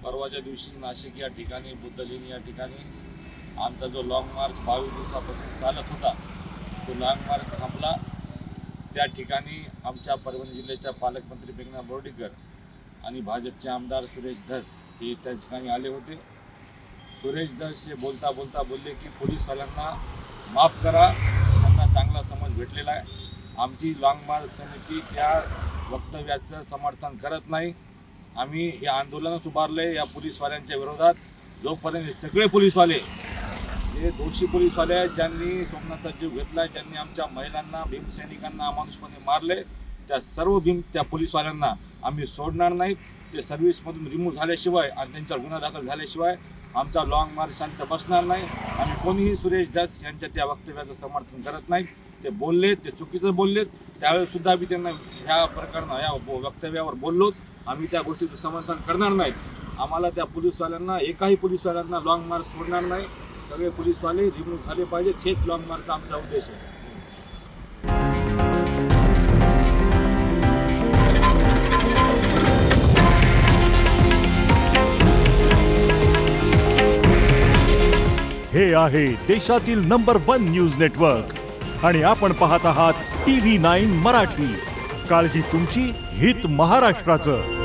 परवाच्या दिवशी नाशिक या ठिकाणी बुद्धलेणी या ठिकाणी आमचा जो लॉंग मार्च 22 दिवसापासून चालत होता तो लॉंग मार्च थांबला। त्या ठिकाणी आमच्या परभणी जिल्ह्याच्या पालकमंत्री मेघना बोर्डीकर आणि भाजपचे आमदार सुरेश धस हे त्या ठिकाणी आले होते। सुरेश धस हे बोलता बोलता बोलले की पोलीसवाल्यांना माफ करा, त्यांना चांगला समज भेटलेला आहे। आमची लॉंग मार्च समिती त्या वक्तव्याचं समर्थन करत नाही। आम्ही हे आंदोलनच उभारले या पोलीसवाल्यांच्या विरोधात। जोपर्यंत सगळे पोलीसवाले हे दोषी पोलीसवाले आहेत ज्यांनी सोमनाथचा जीव घेतला, ज्यांनी आमच्या महिलांना भीमसैनिकांना अमानुषपणे मारले, त्या सर्व त्या पोलीसवाल्यांना आम्ही सोडणार नाहीत। ते सर्व्हिसमधून रिमूव्ह झाल्याशिवाय आणि त्यांच्यावर गुन्हा दाखल झाल्याशिवाय आमचा लॉंग मार्च शांत बसणार नाही। आम्ही कोणीही सुरेश धस यांच्या त्या वक्तव्याचं समर्थन करत नाहीत। ते बोललेत, ते चुकीचं बोललेत, त्यावेळेसुद्धा आम्ही त्यांना ह्या प्रकरणात या वक्तव्यावर बोललो। आम्ही त्या गोष्टीचं समर्थन करणार नाहीत। आम्हाला त्या पोलीसवाल्यांना एकाही पोलीसवाल्यांना लॉंग मार्च सोडणार नाही। सगळे पोलीसवाले रिमूव्ह झाले पाहिजे, हेच लॉंग मार्चचा आमचा उद्देश आहे। हे आहे देशातील नंबर 1 न्यूज नेटवर्क आणि आपण पाहत आहात TV9 मराठी। काळजी तुमची, हित महाराष्ट्राचं।